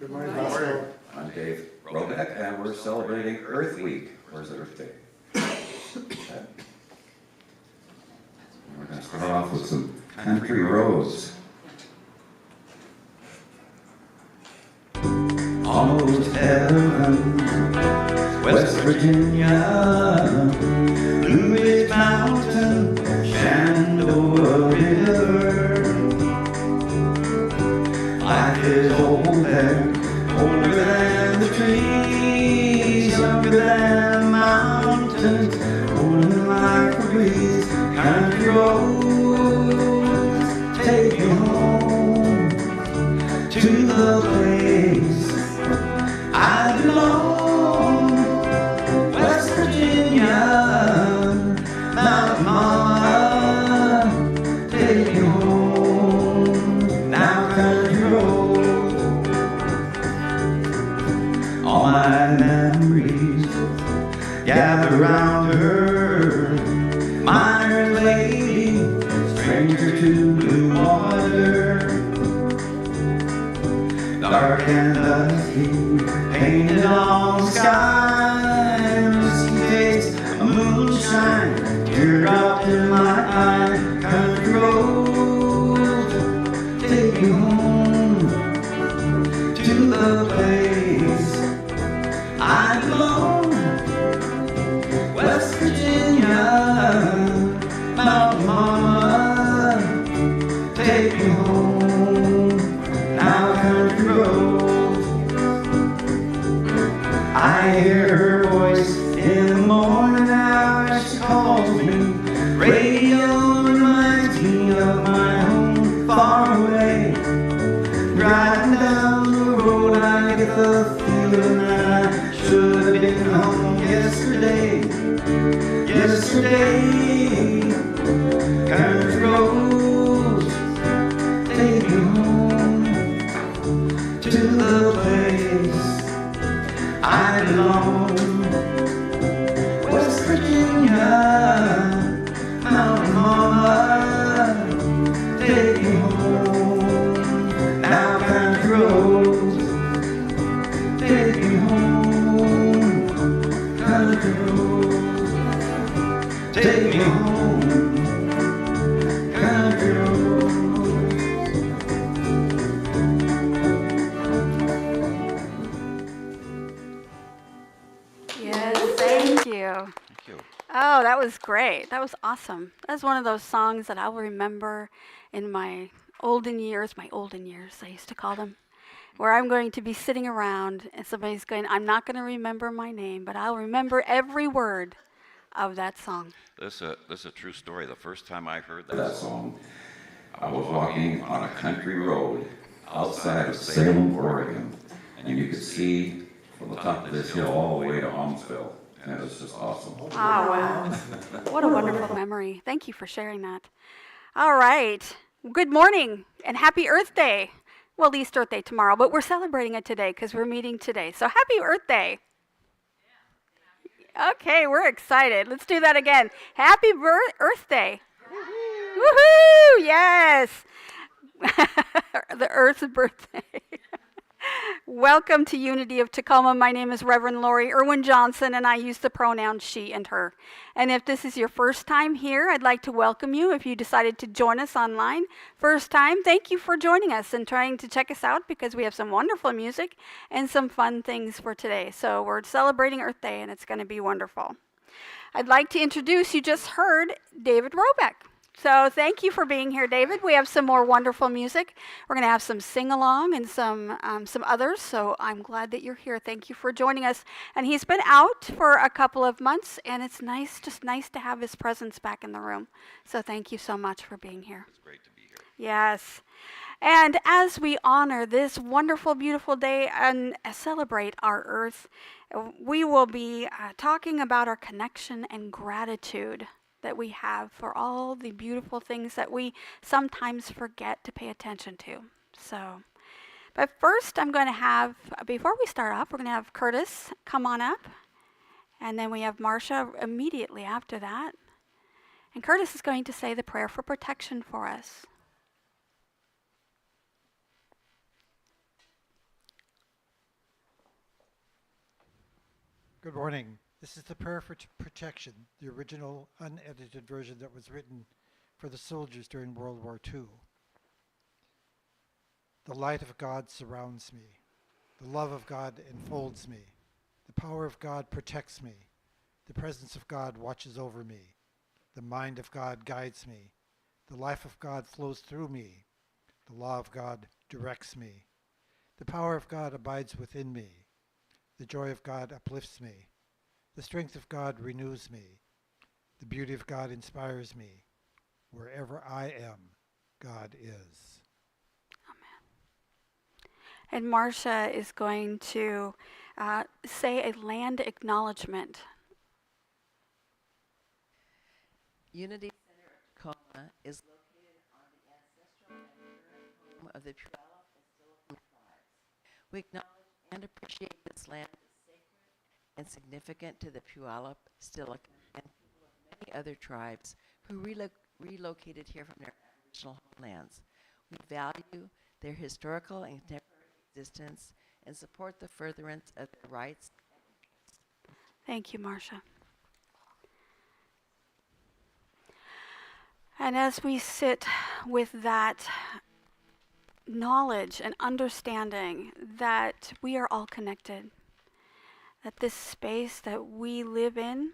Good morning, Pastor. I'm Dave Robeck, and we're celebrating Earth Week. Where's Earth Day? We're going to start off with some country roads. Almost heaven, West Virginia, Blue Ridge Mountain, Shenandoah River. Life is old there, older than the trees, younger than the mountains, rolling like a breeze. Country roads take you home to the place I belong. West Virginia, Mountain Mama, take you home. Now country roads, all my memories gather round her. Miner's lady, stranger to blue water, dark and dusty, painted on the sky. Misty days, a moonshine, teardrop in my eye. Country roads take you home to the place I belong. West Virginia, Mountain Mama, take you home. Now country roads, I hear her voice in the morning hours. She calls me. Radio reminds me of my home far away. Driving down the road, I get the feeling that I should have been home yesterday. Yesterday, country roads take you home to the place I belong. West Virginia, Mountain Mama, take you home. Now country roads take you home. Country roads take me home, country roads. Yes, thank you. Thank you. Oh, that was great. That was awesome. That's one of those songs that I'll remember in my olden years, I used to call them, where I'm going to be sitting around and somebody's going, I'm not going to remember my name, but I'll remember every word of that song. This is a true story. The first time I heard That song, I was walking on a country road outside of Salem, Oregon, and you could see from the top of this hill all the way to Almsville, and it was just awesome. Oh, wow. What a wonderful memory. Thank you for sharing that. All right. Good morning and happy Earth Day. Well, at least Earth Day tomorrow, but we're celebrating it today because we're meeting today. So happy Earth Day. Okay, we're excited. Let's do that again. Happy Earth Day. Woohoo! Yes. The Earth's birthday. Welcome to Unity of Tacoma. My name is Reverend Lori Irwin Johnson, and I use the pronouns she and her. And if this is your first time here, I'd like to welcome you. If you decided to join us online, first time, thank you for joining us and trying to check us out because we have some wonderful music and some fun things for today. So we're celebrating Earth Day, and it's going to be wonderful. I'd like to introduce, you just heard David Robeck. So thank you for being here, David. We have some more wonderful music. We're going to have some sing-along and some others, so I'm glad that you're here. Thank you for joining us. And he's been out for a couple of months, and it's just nice to have his presence back in the room. So thank you so much for being here. It's great to be here. Yes. And as we honor this wonderful, beautiful day and celebrate our Earth, we will be talking about our connection and gratitude that we have for all the beautiful things that we sometimes forget to pay attention to. So, but first I'm going to have, before we start off, we're going to have Curtis come on up. And then we have Marcia immediately after that. And Curtis is going to say the prayer for protection for us. Good morning. This is the prayer for protection, the original unedited version that was written for the soldiers during World War II. The light of God surrounds me. The love of God enfolds me. The power of God protects me. The presence of God watches over me. The mind of God guides me. The life of God flows through me. The law of God directs me. The power of God abides within me. The joy of God uplifts me. The strength of God renews me. The beauty of God inspires me. Wherever I am, God is. And Marcia is going to say a land acknowledgement. Unity Center of Tacoma is located on the ancestral and current home of the Puyallup and Steilacoom tribes. We acknowledge and appreciate this land as sacred and significant to the Puyallup, Steilacoom, and people of many other tribes who relocated here from their Aboriginal homelands. We value their historical and contemporary existence and support the furtherance of their rights. Thank you, Marcia. And as we sit with that knowledge and understanding that we are all connected, that this space that we live in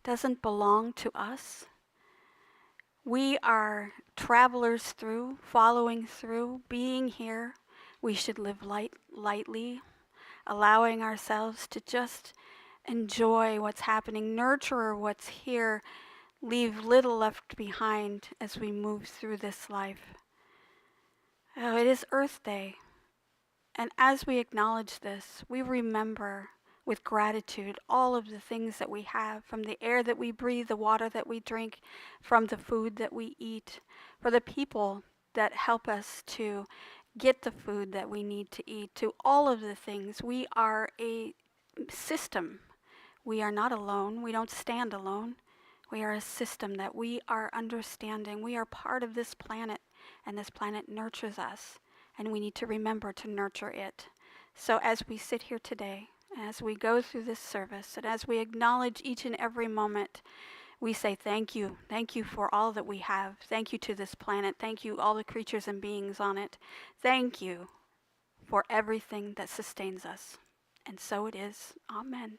doesn't belong to us. We are travelers through, following through, being here. We should live lightly, allowing ourselves to just enjoy what's happening, nurture what's here, leave little left behind as we move through this life. Oh, it is Earth Day. And as we acknowledge this, we remember with gratitude all of the things that we have, from the air that we breathe, the water that we drink, from the food that we eat, for the people that help us to get the food that we need to eat, to all of the things. We are a system. We are not alone. We don't stand alone. We are a system that we are understanding. We are part of this planet, and this planet nurtures us, and we need to remember to nurture it. So as we sit here today, as we go through this service, and as we acknowledge each and every moment, we say thank you. Thank you for all that we have. Thank you to this planet. Thank you, all the creatures and beings on it. Thank you for everything that sustains us. And so it is. Amen.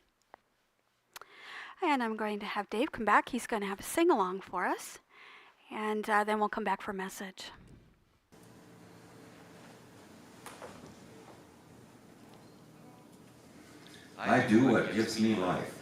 And I'm going to have Dave come back. He's going to have a sing-along for us. And then we'll come back for a message. I do what gives me life.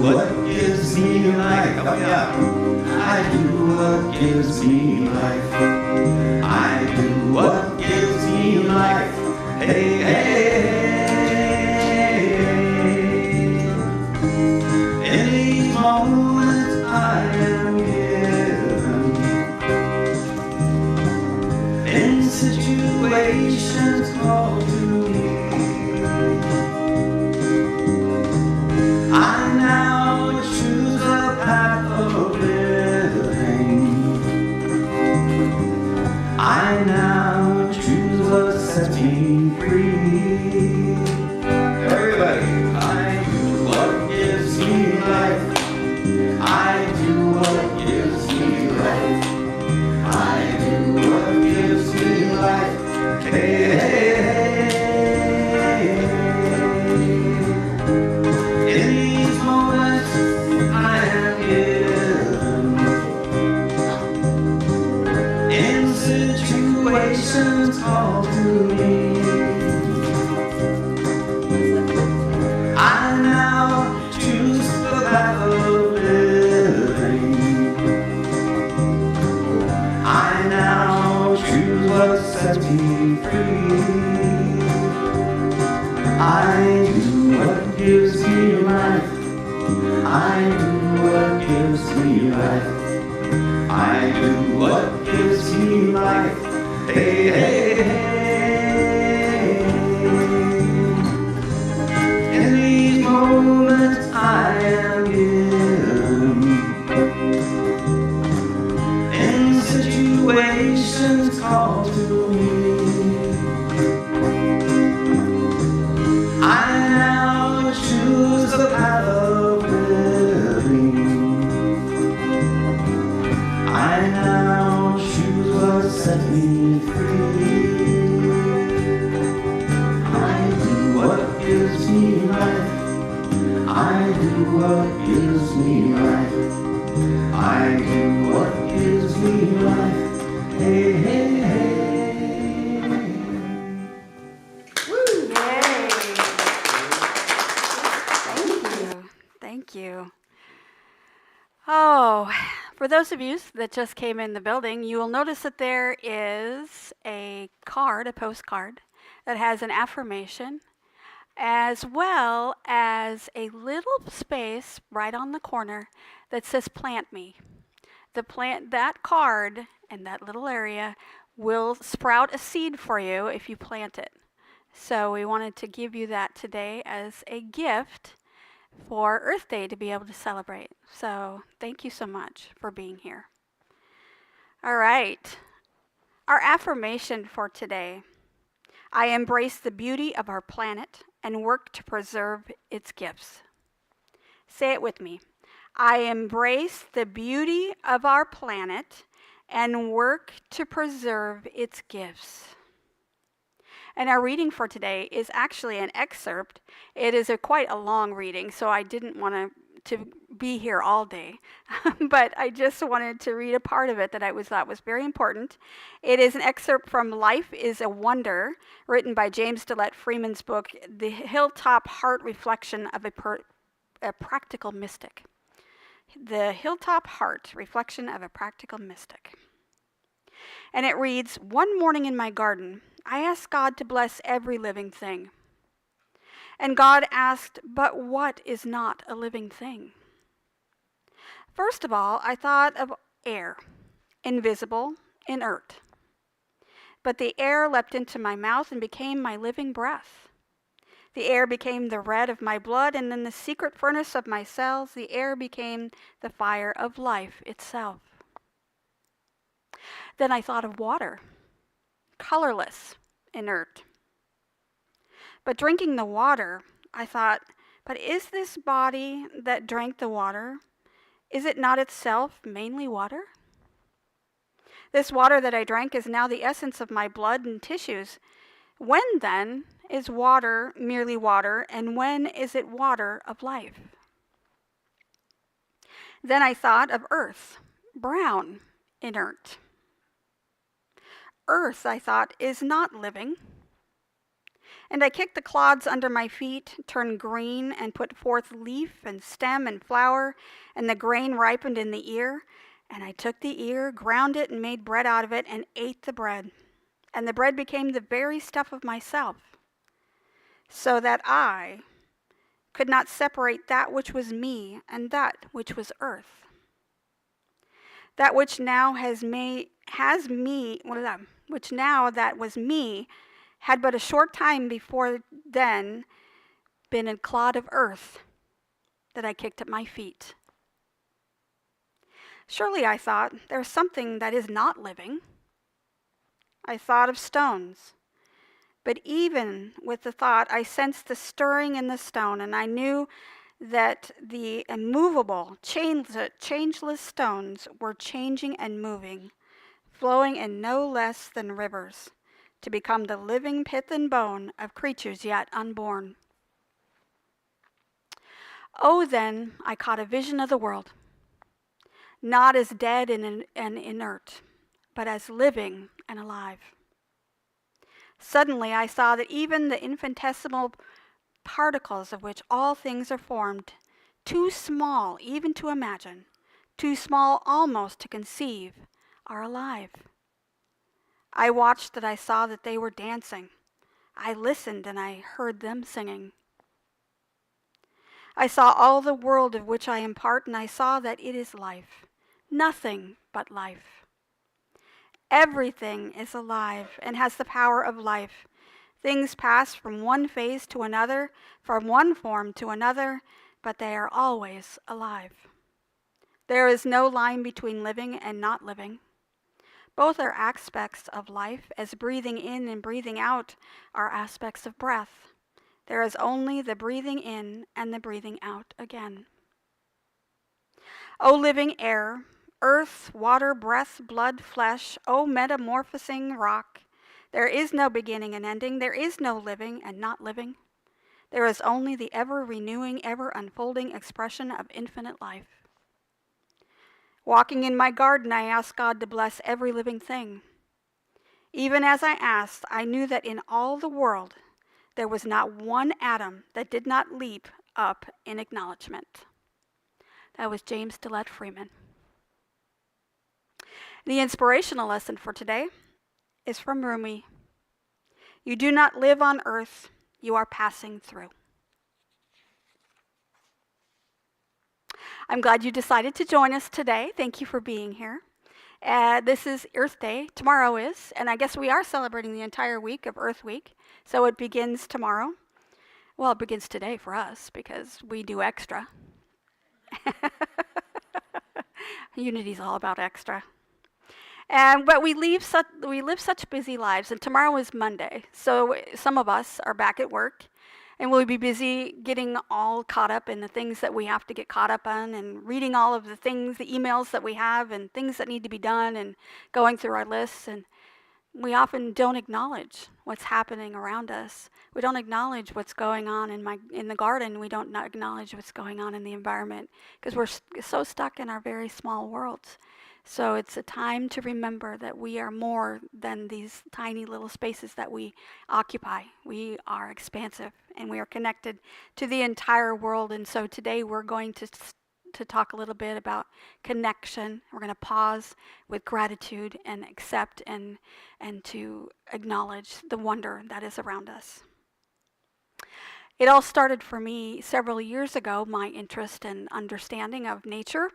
What gives me life? Oh yeah. I do what gives me life. I do what gives me life. Hey, hey, hey. In these moments I am given, in situations called to me, I now choose a path of living. I now choose what sets me free. Everybody, I do what gives me life. I do what gives me life. I do what gives me life. Hey, hey, hey. In these moments I am given, in situations called to me, I now choose the path of living. I now choose what sets me free. I do what gives me life. I do what gives me life. I do what gives me life. Hey, hey, hey. gives me life. I do what gives me life. I do what gives me life. Hey, hey, hey. Yay. Thank you. Oh, for those of you that just came in the building, you will notice that there is a card, a postcard, that has an affirmation, as well as a little space right on the corner that says plant me. That card and that little area will sprout a seed for you if you plant it. So we wanted to give you that today as a gift for Earth Day to be able to celebrate. So thank you so much for being here. All right. Our affirmation for today: I embrace the beauty of our planet and work to preserve its gifts. Say it with me. I embrace the beauty of our planet and work to preserve its gifts. And our reading for today is actually an excerpt. It is quite a long reading, so I didn't want to be here all day. But I just wanted to read a part of it that I thought was very important. It is an excerpt from Life is a Wonder, written by James DeLette Freeman's book, The Hilltop Heart Reflection of a Practical Mystic. The Hilltop Heart Reflection of a Practical Mystic. And it reads, one morning in my garden, I asked God to bless every living thing. And God asked, but what is not a living thing? First of all, I thought of air, invisible, inert. But the air leapt into my mouth and became my living breath. The air became the red of my blood, and in the secret furnace of my cells, the air became the fire of life itself. Then I thought of water, colorless, inert. But drinking the water, I thought, but is this body that drank the water, is it not itself mainly water? This water that I drank is now the essence of my blood and tissues. When, then, is water merely water, and when is it water of life? Then I thought of earth, brown, inert. Earth, I thought, is not living. And I kicked the clods under my feet, turned green, and put forth leaf and stem and flower, and the grain ripened in the ear. And I took the ear, ground it, and made bread out of it, and ate the bread. And the bread became the very stuff of myself, so that I could not separate that which was me and that which was earth. That which now which now that was me, had but a short time before then been a clod of earth that I kicked at my feet. Surely, I thought, there's something that is not living. I thought of stones. But even with the thought, I sensed the stirring in the stone, and I knew that the immovable, changeless stones were changing and moving, flowing in no less than rivers, to become the living pith and bone of creatures yet unborn. Oh, then I caught a vision of the world, not as dead and inert, but as living and alive. Suddenly I saw that even the infinitesimal particles of which all things are formed, too small even to imagine, too small almost to conceive, are alive. I watched that I saw that they were dancing. I listened and I heard them singing. I saw all the world of which I am part, and I saw that it is life, nothing but life. Everything is alive and has the power of life. Things pass from one phase to another, from one form to another, but they are always alive. There is no line between living and not living. Both are aspects of life, as breathing in and breathing out are aspects of breath. There is only the breathing in and the breathing out again. O living air, earth, water, breath, blood, flesh, O metamorphosing rock, there is no beginning and ending. There is no living and not living. There is only the ever-renewing, ever-unfolding expression of infinite life. Walking in my garden, I asked God to bless every living thing. Even as I asked, I knew that in all the world, there was not one atom that did not leap up in acknowledgement. That was James DeLette Freeman. The inspirational lesson for today is from Rumi. You do not live on earth, you are passing through. I'm glad you decided to join us today. Thank you for being here. This is Earth Day. Tomorrow is, and I guess we are celebrating the entire week of Earth Week. So it begins tomorrow. Well, it begins today for us because we do extra. Unity's all about extra. But we live such busy lives, and tomorrow is Monday. So some of us are back at work, and we'll be busy getting all caught up in the things that we have to get caught up on, and reading all of the things, the emails that we have, and things that need to be done, and going through our lists. And we often don't acknowledge what's happening around us. We don't acknowledge what's going on in the garden. We don't acknowledge what's going on in the environment because we're so stuck in our very small worlds. So it's a time to remember that we are more than these tiny little spaces that we occupy. We are expansive and we are connected to the entire world. And so today we're going to talk a little bit about connection. We're going to pause with gratitude and accept and to acknowledge the wonder that is around us. It all started for me several years ago, my interest and understanding of nature,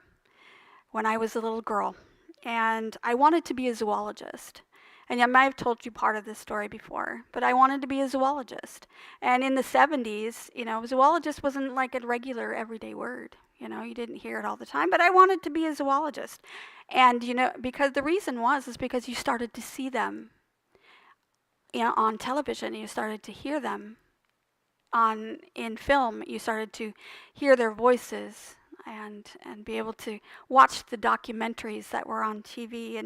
when I was a little girl. And I wanted to be a zoologist. And I might have told you part of this story before, but I wanted to be a zoologist. And in the 70s, zoologist wasn't like a regular everyday word. You didn't hear it all the time, but I wanted to be a zoologist. And, because the reason is because you started to see them, on television, you started to hear them in film, you started to hear their voices and be able to watch the documentaries that were on TV.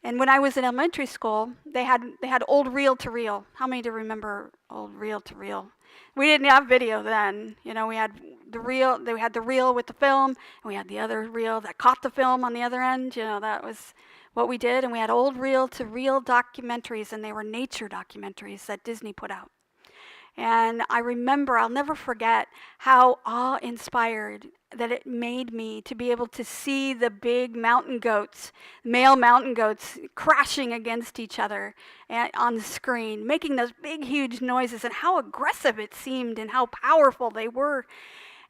And when I was in elementary school, they had old reel-to-reel. How many do you remember old reel-to-reel? We didn't have video then. We had the reel. They had the reel with the film, and we had the other reel that caught the film on the other end. That was what we did. And we had old reel-to-reel documentaries, and they were nature documentaries that Disney put out. And I remember, I'll never forget how awe-inspired that it made me to be able to see the big mountain goats, male mountain goats, crashing against each other on the screen, making those big, huge noises, and how aggressive it seemed and how powerful they were.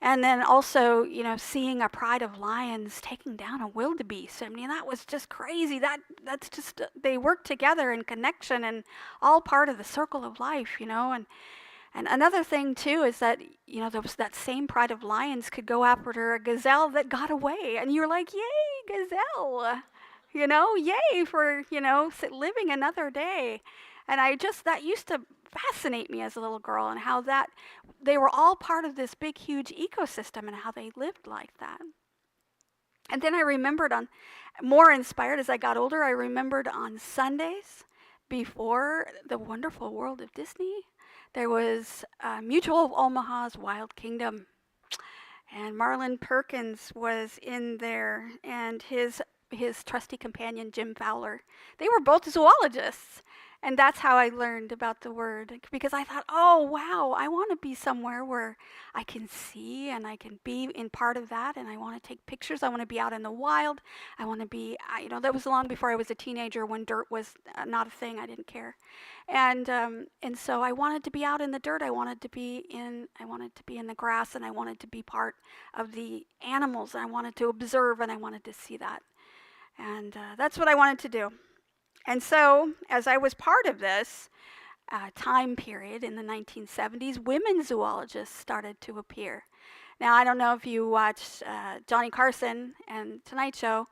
And then also, seeing a pride of lions taking down a wildebeest. I mean, that was just crazy. That's just, they work together in connection and all part of the circle of life, And another thing, too, is that, there was that same pride of lions could go after a gazelle that got away. And you're like, yay, gazelle, yay for, living another day. And that used to fascinate me as a little girl, and how that they were all part of this big, huge ecosystem and how they lived like that. And then I remembered more inspired as I got older, I remembered on Sundays before The Wonderful World of Disney, there was Mutual of Omaha's Wild Kingdom. And Marlon Perkins was in there, and his trusty companion, Jim Fowler. They were both zoologists. And that's how I learned about the word, because I thought, oh, wow, I want to be somewhere where I can see and I can be in part of that, and I want to take pictures. I want to be out in the wild. I want to be, that was long before I was a teenager when dirt was not a thing. I didn't care. And so I wanted to be out in the dirt. I wanted to be in the grass, and I wanted to be part of the animals. And I wanted to observe, and I wanted to see that. And that's what I wanted to do. And so, as I was part of this time period in the 1970s, women zoologists started to appear. Now, I don't know if you watched Johnny Carson and Tonight Show,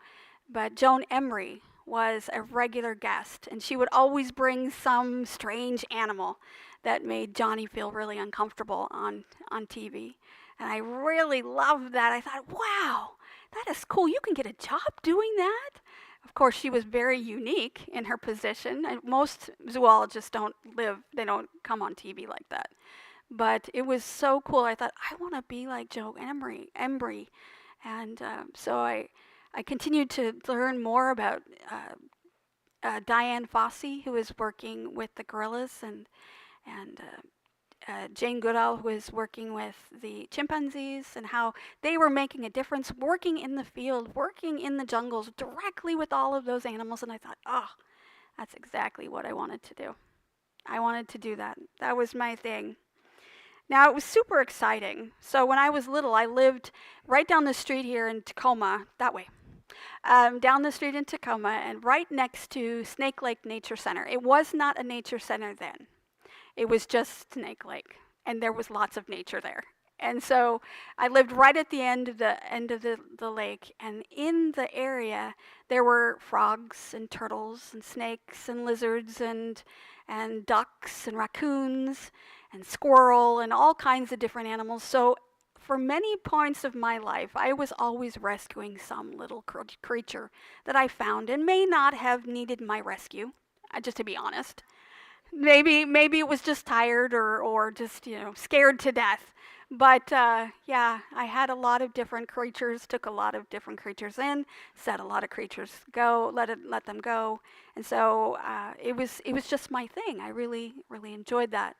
but Joan Emery was a regular guest, and she would always bring some strange animal that made Johnny feel really uncomfortable on TV. And I really loved that. I thought, wow, that is cool. You can get a job doing that? Of course, she was very unique in her position. And most zoologists don't come on TV like that. but it was so cool. I thought, I want to be like Joe Embry. And so I continued to learn more about Diane Fossey, who was working with the gorillas, and Jane Goodall, who was working with the chimpanzees, and how they were making a difference, working in the field, working in the jungles, directly with all of those animals. And I thought, oh, that's exactly what I wanted to do. I wanted to do that. That was my thing. Now, it was super exciting. So when I was little, I lived right down the street here in Tacoma, that way. Down the street in Tacoma, and right next to Snake Lake Nature Center. It was not a nature center then. It was just Snake Lake, and there was lots of nature there. And so I lived right at the end of the lake, and in the area there were frogs and turtles and snakes and lizards and ducks and raccoons and squirrel and all kinds of different animals. So for many points of my life, I was always rescuing some little creature that I found and may not have needed my rescue, just to be honest. Maybe it was just tired or just, scared to death. But yeah, I had a lot of different creatures, took a lot of different creatures in, set a lot of creatures go, let them go. And so it was just my thing. I really, really enjoyed that.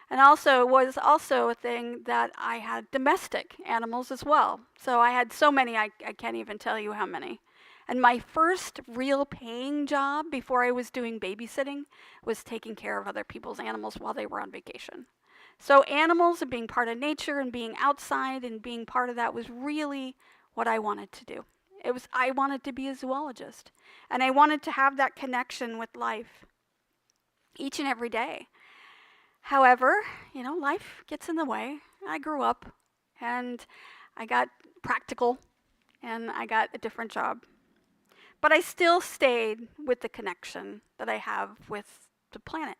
And also, it was also a thing that I had domestic animals as well. So I had so many, I can't even tell you how many. And my first real paying job before I was doing babysitting was taking care of other people's animals while they were on vacation. So animals and being part of nature and being outside and being part of that was really what I wanted to do. I wanted to be a zoologist. And I wanted to have that connection with life each and every day. However, life gets in the way. I grew up and I got practical and I got a different job. But I still stayed with the connection that I have with the planet.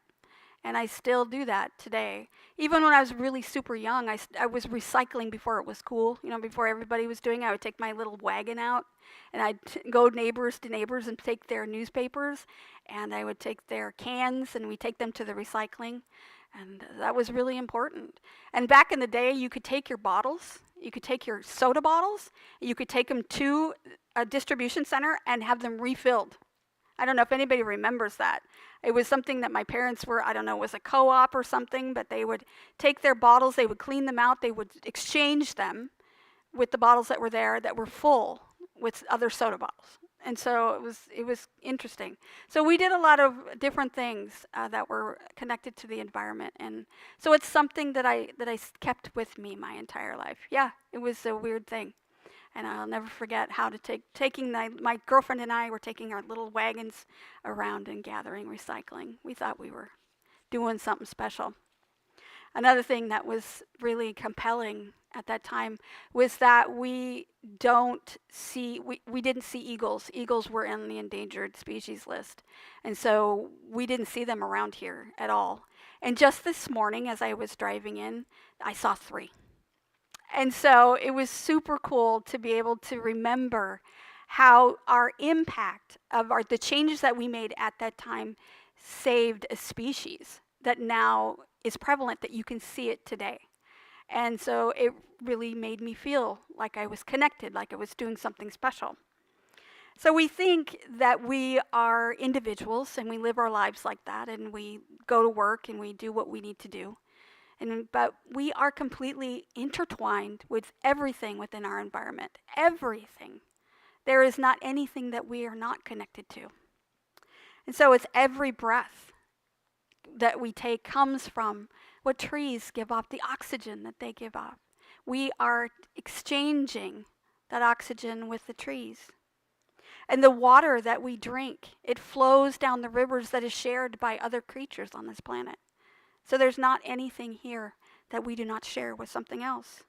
And I still do that today. Even when I was really super young, I was recycling before it was cool. Before everybody was doing it, I would take my little wagon out and I'd go neighbors to neighbors and take their newspapers. And I would take their cans and we'd take them to the recycling. And that was really important. And back in the day, you could take your bottles, you could take your soda bottles, you could take them to a distribution center and have them refilled. I don't know if anybody remembers that. It was something that my parents were, I don't know, it was a co-op or something, but they would take their bottles, they would clean them out, they would exchange them with the bottles that were there that were full with other soda bottles. And so it was interesting. So we did a lot of different things that were connected to the environment, and so it's something that I kept with me my entire life. Yeah, it was a weird thing, and I'll never forget how to taking my girlfriend and I were taking our little wagons around and gathering recycling. We thought we were doing something special. Another thing that was really compelling at that time was that we didn't see eagles. Eagles were in the endangered species list. And so we didn't see them around here at all. And just this morning as I was driving in, I saw 3. And so it was super cool to be able to remember how our impact of the changes that we made at that time saved a species that now is prevalent, that you can see it today. And so it really made me feel like I was connected, like I was doing something special. So we think that we are individuals and we live our lives like that, and we go to work and we do what we need to do. But we are completely intertwined with everything within our environment. Everything. There is not anything that we are not connected to. And so it's every breath that we take comes from what trees give off, the oxygen that they give off. We are exchanging that oxygen with the trees. And the water that we drink, it flows down the rivers that is shared by other creatures on this planet. So there's not anything here that we do not share with something else.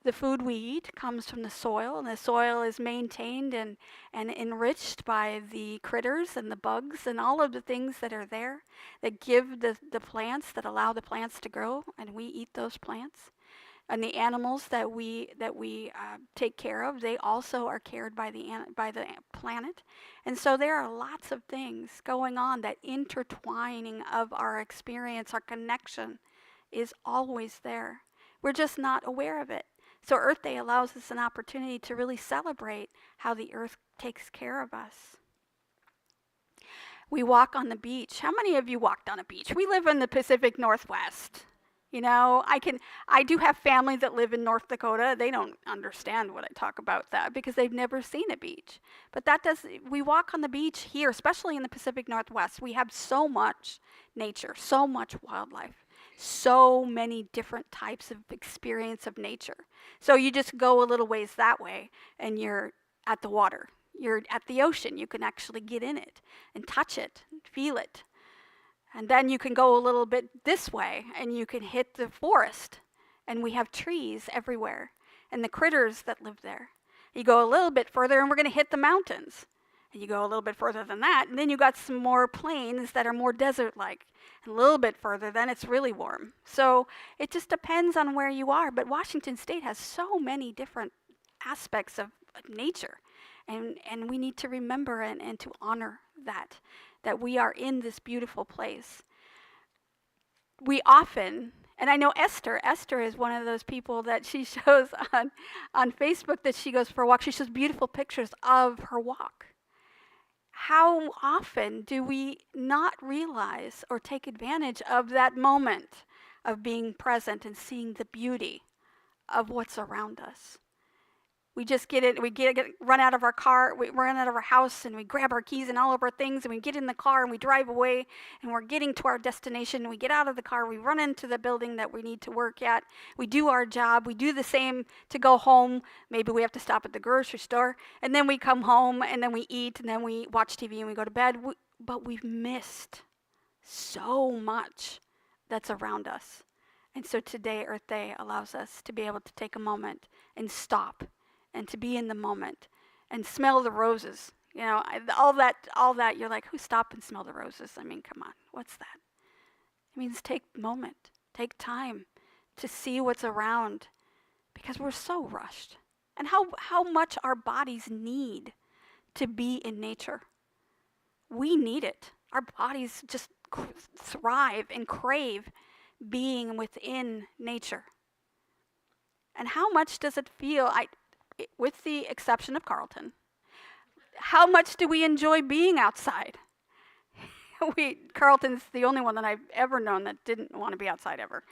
The food we eat comes from the soil, and the soil is maintained and enriched by the critters and the bugs and all of the things that are there that give the plants, that allow the plants to grow, and we eat those plants. And the animals that we take care of, they also are cared by the planet. And so there are lots of things going on. That intertwining of our experience, our connection, is always there. We're just not aware of it. So Earth Day allows us an opportunity to really celebrate how the earth takes care of us. We walk on the beach. How many of you walked on a beach? We live in the Pacific Northwest. You know, I do have family that live in North Dakota. They don't understand what I talk about that because they've never seen a beach. But we walk on the beach here, especially in the Pacific Northwest. We have so much nature, so much wildlife, so many different types of experience of nature. So you just go a little ways that way and you're at the water. You're at the ocean. You can actually get in it and touch it, feel it. And then you can go a little bit this way and you can hit the forest. And we have trees everywhere and the critters that live there. You go a little bit further and we're going to hit the mountains. And you go a little bit further than that and then you got some more plains that are more desert-like. And a little bit further, then it's really warm. So it just depends on where you are. But Washington State has so many different aspects of nature. And we need to remember and to honor that we are in this beautiful place. We often, and I know Esther is one of those people that she shows on Facebook that she goes for a walk. She shows beautiful pictures of her walk. How often do we not realize or take advantage of that moment of being present and seeing the beauty of what's around us? We just run out of our car, we run out of our house, and we grab our keys and all of our things, and we get in the car, and we drive away, and we're getting to our destination, and we get out of the car, we run into the building that we need to work at, we do our job, we do the same to go home, maybe we have to stop at the grocery store, and then we come home, and then we eat, and then we watch TV, and we go to bed, but we've missed so much that's around us. And so today, Earth Day allows us to be able to take a moment and stop and to be in the moment and smell the roses. You know, all that, you're like, who stop and smell the roses? I mean, come on, what's that? It means take a moment, take time to see what's around because we're so rushed. And how much our bodies need to be in nature. We need it. Our bodies just thrive and crave being within nature. And how much does it feel, with the exception of Carlton, how much do we enjoy being outside? Carlton's the only one that I've ever known that didn't want to be outside ever.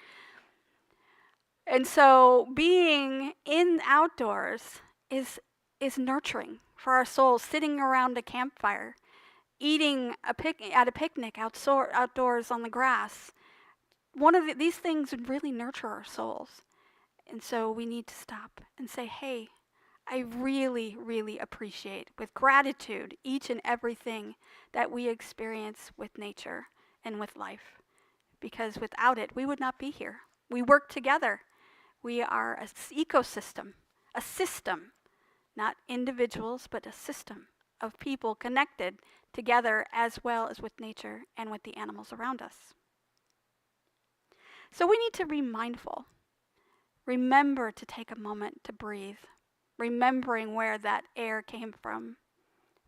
And so being in outdoors is nurturing for our souls, sitting around a campfire, eating at a picnic outdoors on the grass. These things would really nurture our souls. And so we need to stop and say, hey, I really, really appreciate with gratitude each and everything that we experience with nature and with life. Because without it, we would not be here. We work together. We are an ecosystem, a system, not individuals, but a system of people connected together as well as with nature and with the animals around us. So we need to be mindful. Remember to take a moment to breathe. Remembering where that air came from,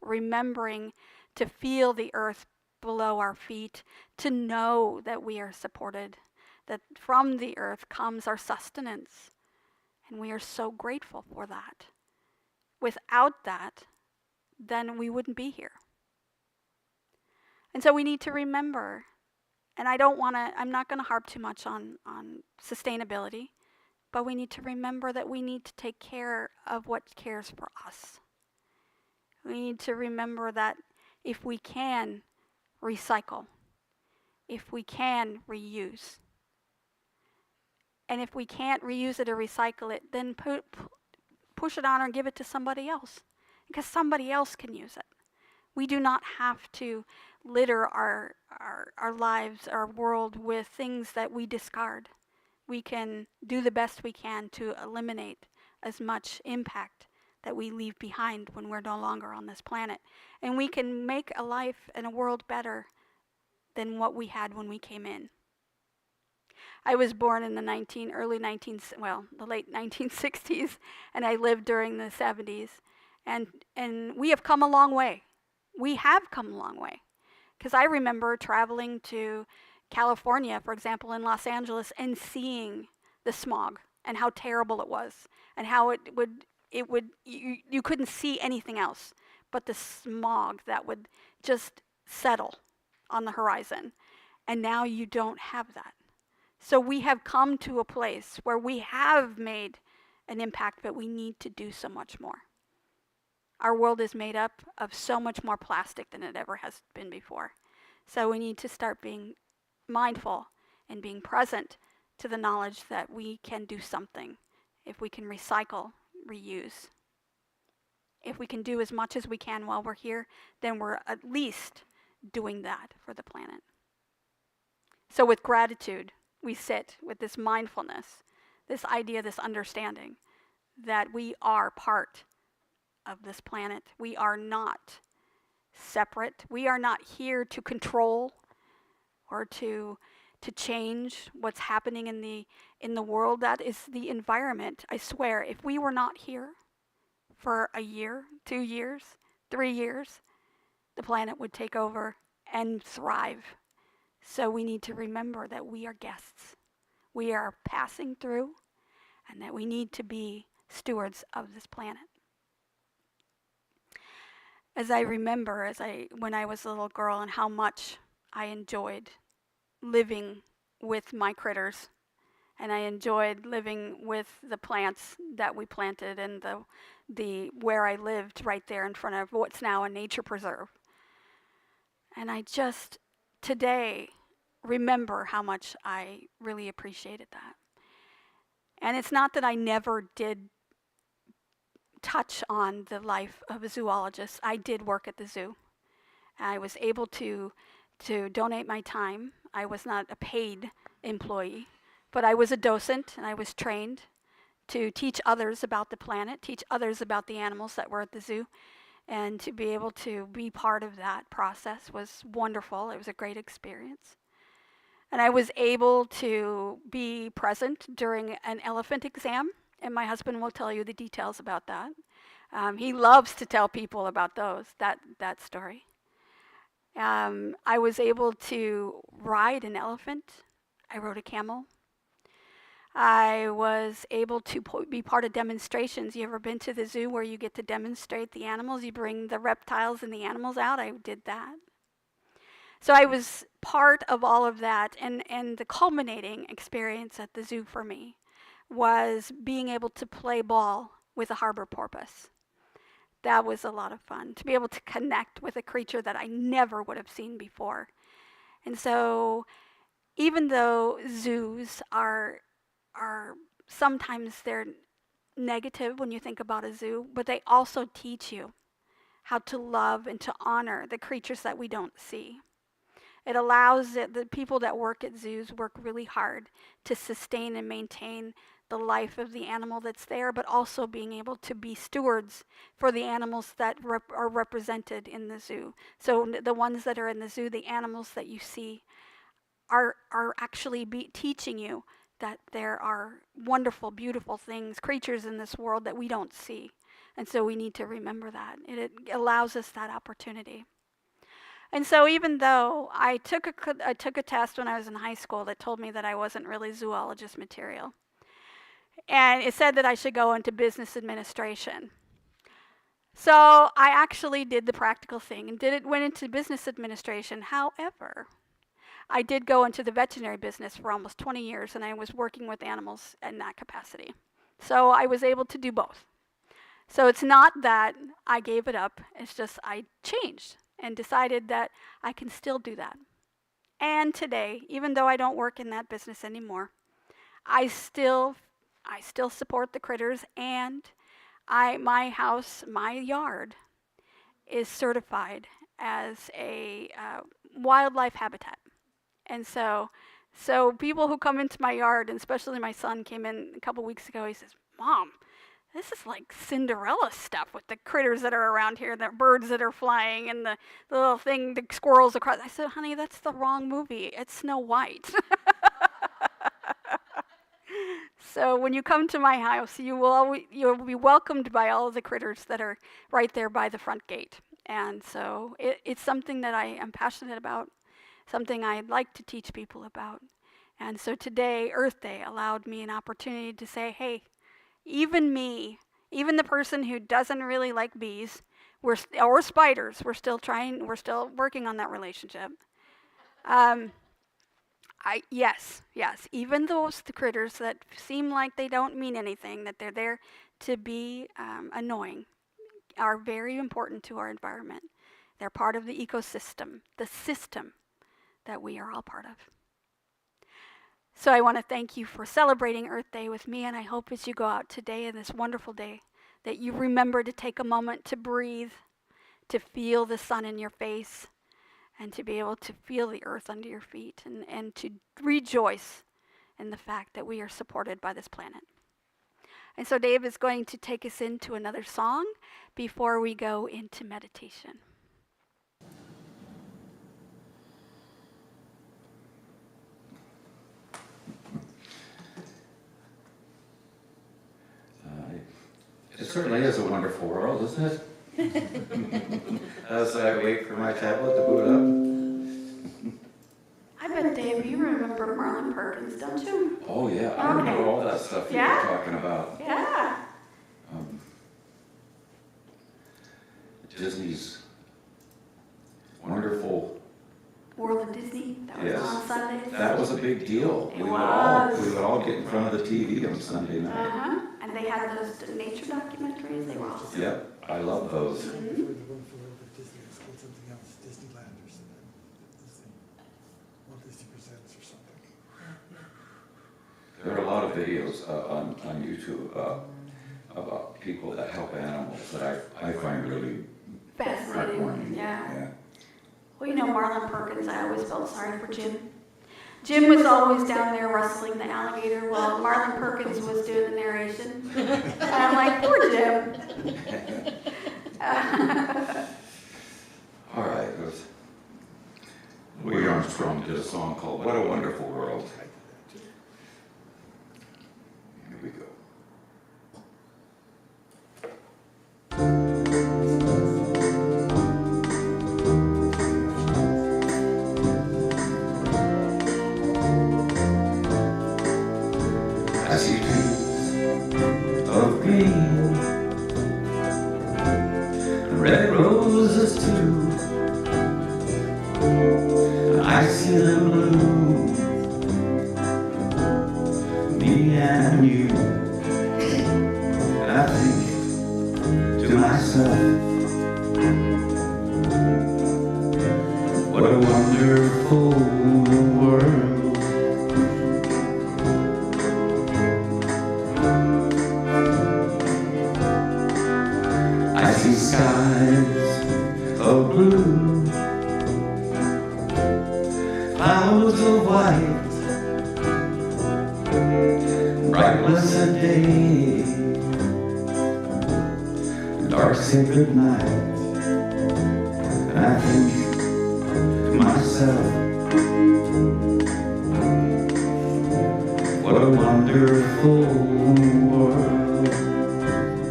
remembering to feel the earth below our feet, to know that we are supported, that from the earth comes our sustenance, and we are so grateful for that. Without that, then we wouldn't be here. And so we need to remember, and I'm not going to harp too much on sustainability, but we need to remember that we need to take care of what cares for us. We need to remember that if we can recycle, if we can reuse, and if we can't reuse it or recycle it, then push it on or give it to somebody else, because somebody else can use it. We do not have to litter our lives, our world with things that we discard. We can do the best we can to eliminate as much impact that we leave behind when we're no longer on this planet. And we can make a life and a world better than what we had when we came in. I was born in the late 1960s, and I lived during the 70s. And we have come a long way. We have come a long way. Because I remember traveling to California, for example, in Los Angeles, and seeing the smog and how terrible it was, and how you couldn't see anything else but the smog that would just settle on the horizon. And now you don't have that. So we have come to a place where we have made an impact, but we need to do so much more. Our world is made up of so much more plastic than it ever has been before. So we need to start being mindful and being present to the knowledge that we can do something if we can recycle, reuse. If we can do as much as we can while we're here, then we're at least doing that for the planet. So with gratitude, we sit with this mindfulness, this idea, this understanding that we are part of this planet. We are not separate. We are not here to control or to change what's happening in the world. That is the environment. I swear, if we were not here for a year, 2 years, 3 years, the planet would take over and thrive. So we need to remember that we are guests. We are passing through, and that we need to be stewards of this planet. As I remember, when I was a little girl, and how much I enjoyed living with my critters, and I enjoyed living with the plants that we planted, and the where I lived right there in front of what's now a nature preserve. And I just today remember how much I really appreciated that. And it's not that I never did touch on the life of a zoologist. I did work at the zoo. I was able to donate my time. I was not a paid employee, but I was a docent, and I was trained to teach others about the planet, teach others about the animals that were at the zoo. And to be able to be part of that process was wonderful. It was a great experience. And I was able to be present during an elephant exam, and my husband will tell you the details about that. He loves to tell people about that story. I was able to ride an elephant. I rode a camel. I was able to be part of demonstrations. You ever been to the zoo where you get to demonstrate the animals? You bring the reptiles and the animals out. I did that. So I was part of all of that, and the culminating experience at the zoo for me was being able to play ball with a harbor porpoise. That was a lot of fun, to be able to connect with a creature that I never would have seen before. And so even though zoos are sometimes they're negative when you think about a zoo, but they also teach you how to love and to honor the creatures that we don't see. It allows the people that work at zoos work really hard to sustain and maintain the life of the animal that's there, but also being able to be stewards for the animals that are represented in the zoo. So the ones that are in the zoo, the animals that you see, are actually teaching you that there are wonderful, beautiful things, creatures in this world that we don't see. And so we need to remember that. It allows us that opportunity. And so even though I took a test when I was in high school that told me that I wasn't really zoologist material, and it said that I should go into business administration. So I actually did the practical thing and went into business administration. However, I did go into the veterinary business for almost 20 years, and I was working with animals in that capacity. So I was able to do both. So it's not that I gave it up, it's just I changed and decided that I can still do that. And today, even though I don't work in that business anymore, I still support the critters, and my house, my yard, is certified as a wildlife habitat. And so people who come into my yard, and especially my son came in a couple weeks ago, he says, "Mom, this is like Cinderella stuff with the critters that are around here, the birds that are flying, and the little thing, the squirrels across." I said, "Honey, that's the wrong movie. It's Snow White." So when you come to my house, you'll be welcomed by all of the critters that are right there by the front gate. And so it's something that I am passionate about. something I'd like to teach people about. And so today, Earth Day, allowed me an opportunity to say, hey, even me, even the person who doesn't really like bees, or spiders, we're still working on that relationship. Yes, even the critters that seem like they don't mean anything, that they're there to be annoying, are very important to our environment. They're part of the ecosystem, the system that we are all part of. So I want to thank you for celebrating Earth Day with me, and I hope as you go out today in this wonderful day that you remember to take a moment to breathe, to feel the sun in your face, and to be able to feel the earth under your feet, and to rejoice in the fact that we are supported by this planet. And so Dave is going to take us into another song before we go into meditation. It certainly is a wonderful world, isn't it? As I wait for my tablet to boot up. I bet, Dave, you remember Marlon Perkins, don't you? Oh yeah, I remember all that stuff you were talking about. Yeah. Disney's wonderful. World of Disney, that was on Sunday. That was a big deal. It We was. would all get in front of the TV on Sunday night. Uh-huh. And they had those nature documentaries, they were awesome. Yep, I love those. For the wonderful world of Disney, it's called something else, Disneyland or something. Disney, Walt Disney Presents or something. There are a lot of videos on YouTube about people that help animals that I find really Fascinating, heartwarming. yeah. Well, you know, Marlon Perkins, I always felt sorry for Jim. Jim was always down there rustling the alligator while Marlon Perkins was doing the narration. And I'm like, poor Jim. All right, Louis Armstrong did a song called What a Wonderful World. Here we go. I see trees of green, red roses too. I see them bloom, me and you. And I think to myself, what a wonderful world. I see skies of blue, clouds of white, bright blessed day, dark sacred night. And I think to myself, what a wonderful world.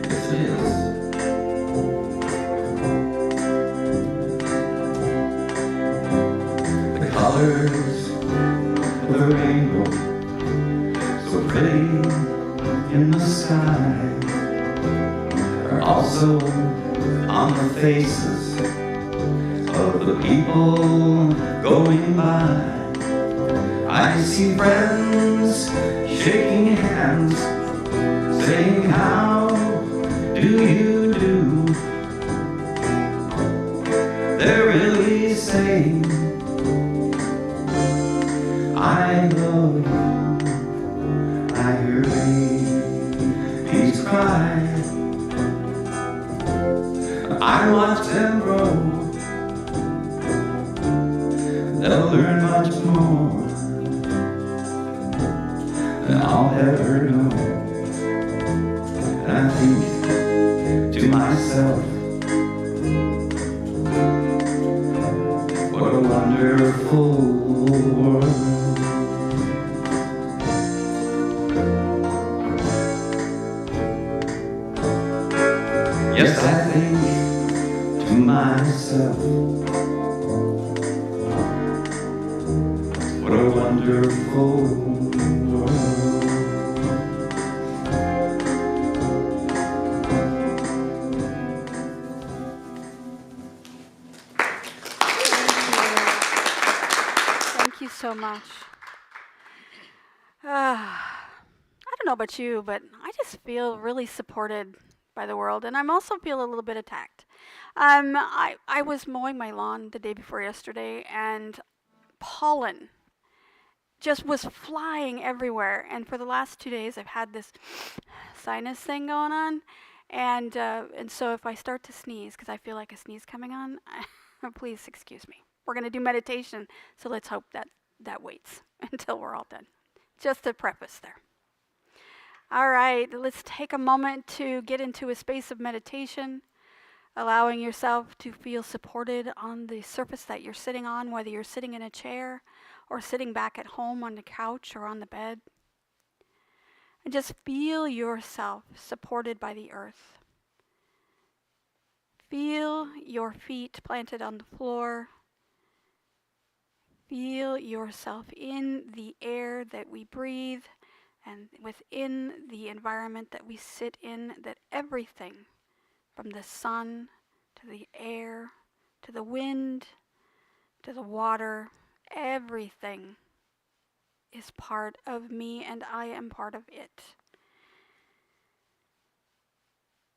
Yes, it is. The colors of the rainbow, so pretty in the sky, are also on the faces of the people going by. I see friends shaking hands, saying, how do you do? They're really saying, I love you. I hear babies cry. I watch them grow. They'll learn much more than I'll ever know. And I think to myself, what a wonderful world. Yes, I think to myself, wonderful world. Thank you so much. I don't know about you, but I just feel really supported by the world, and I'm also feel a little bit attacked. I was mowing my lawn the day before yesterday, and pollen just was flying everywhere. And for the last 2 days, I've had this sinus thing going on, and so if I start to sneeze, because I feel like a sneeze coming on, please excuse me. We're going to do meditation, so let's hope that waits until we're all done. Just a preface there. All right, let's take a moment to get into a space of meditation, allowing yourself to feel supported on the surface that you're sitting on, whether you're sitting in a chair or sitting back at home on the couch or on the bed. And just feel yourself supported by the earth. Feel your feet planted on the floor. Feel yourself in the air that we breathe and within the environment that we sit in, that everything from the sun to the air to the wind to the water, everything is part of me and I am part of it.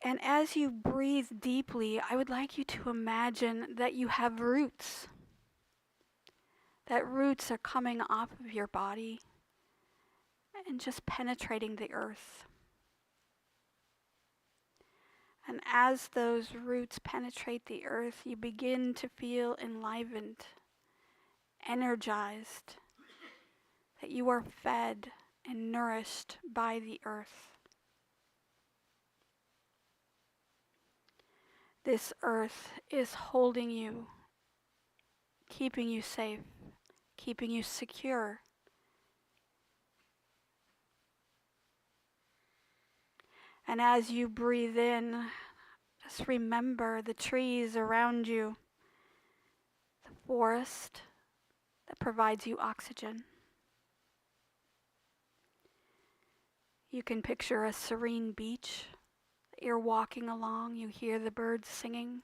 And as you breathe deeply, I would like you to imagine that you have roots. That roots are coming off of your body and just penetrating the earth. And as those roots penetrate the earth, you begin to feel enlivened, energized, that you are fed and nourished by the earth. This earth is holding you, keeping you safe, keeping you secure. And as you breathe in, just remember the trees around you, the forest that provides you oxygen. You can picture a serene beach. You're walking along, you hear the birds singing,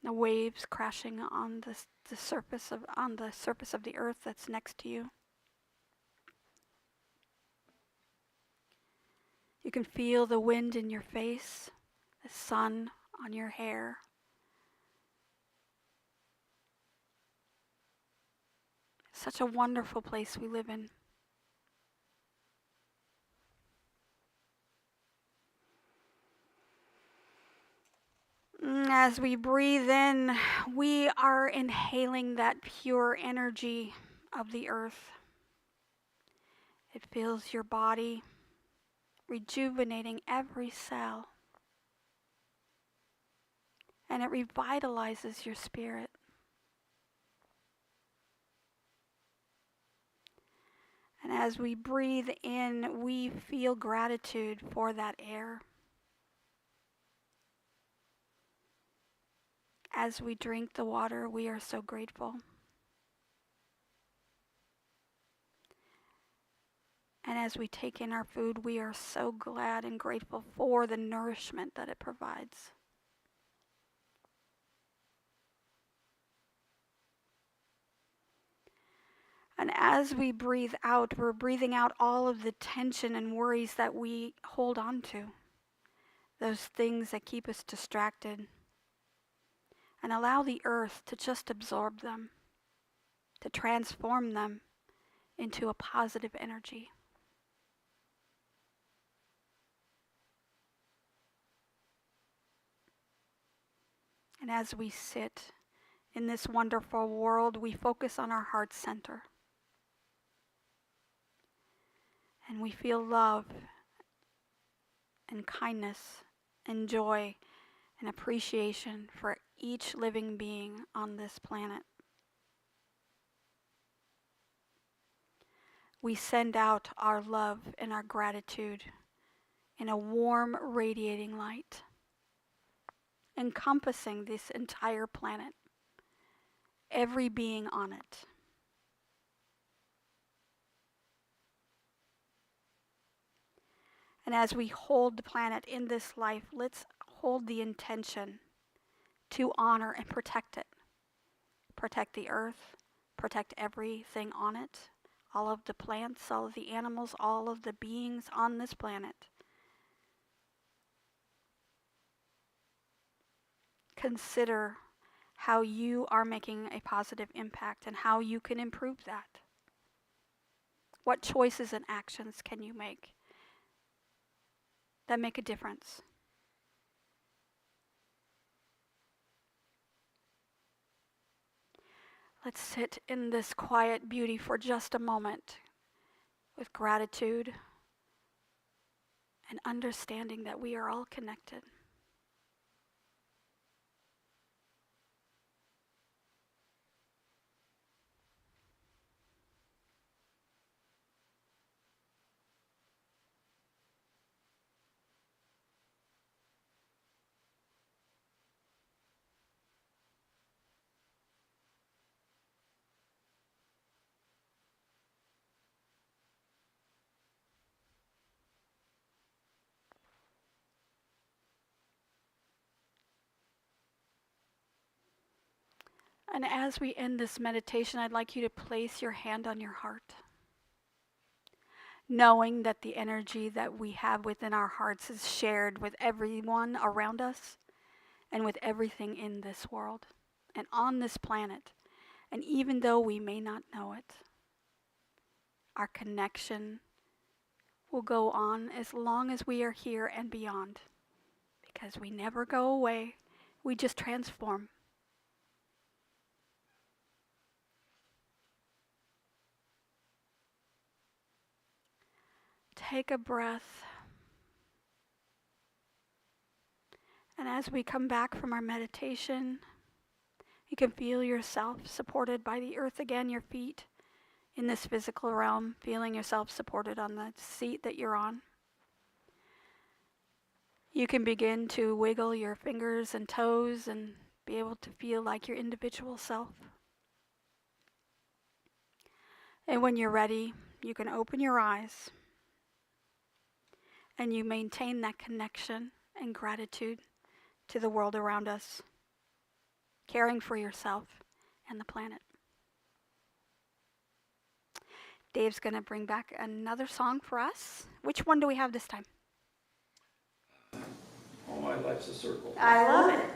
the waves crashing on the surface of the earth that's next to you. You can feel the wind in your face, the sun on your hair. Such a wonderful place we live in. As we breathe in, we are inhaling that pure energy of the earth. It fills your body, rejuvenating every cell. And it revitalizes your spirit. And as we breathe in, we feel gratitude for that air. As we drink the water, we are so grateful. And as we take in our food, we are so glad and grateful for the nourishment that it provides. And as we breathe out, we're breathing out all of the tension and worries that we hold on to. Those things that keep us distracted. And allow the earth to just absorb them, to transform them into a positive energy. And as we sit in this wonderful world, we focus on our heart center. And we feel love and kindness and joy and appreciation for each living being on this planet. We send out our love and our gratitude in a warm, radiating light, encompassing this entire planet, every being on it. And as we hold the planet in this life, let's hold the intention to honor and protect it. Protect the earth, protect everything on it, all of the plants, all of the animals, all of the beings on this planet. Consider how you are making a positive impact and how you can improve that. What choices and actions can you make that make a difference? Let's sit in this quiet beauty for just a moment with gratitude and understanding that we are all connected. And as we end this meditation, I'd like you to place your hand on your heart, knowing that the energy that we have within our hearts is shared with everyone around us and with everything in this world and on this planet. And even though we may not know it, our connection will go on as long as we are here and beyond, because we never go away, we just transform. Take a breath. And as we come back from our meditation, you can feel yourself supported by the earth again, your feet in this physical realm, feeling yourself supported on the seat that you're on. You can begin to wiggle your fingers and toes and be able to feel like your individual self. And when you're ready, you can open your eyes. And you maintain that connection and gratitude to the world around us, caring for yourself and the planet. Dave's going to bring back another song for us. Which one do we have this time? All my life's a circle. I love it.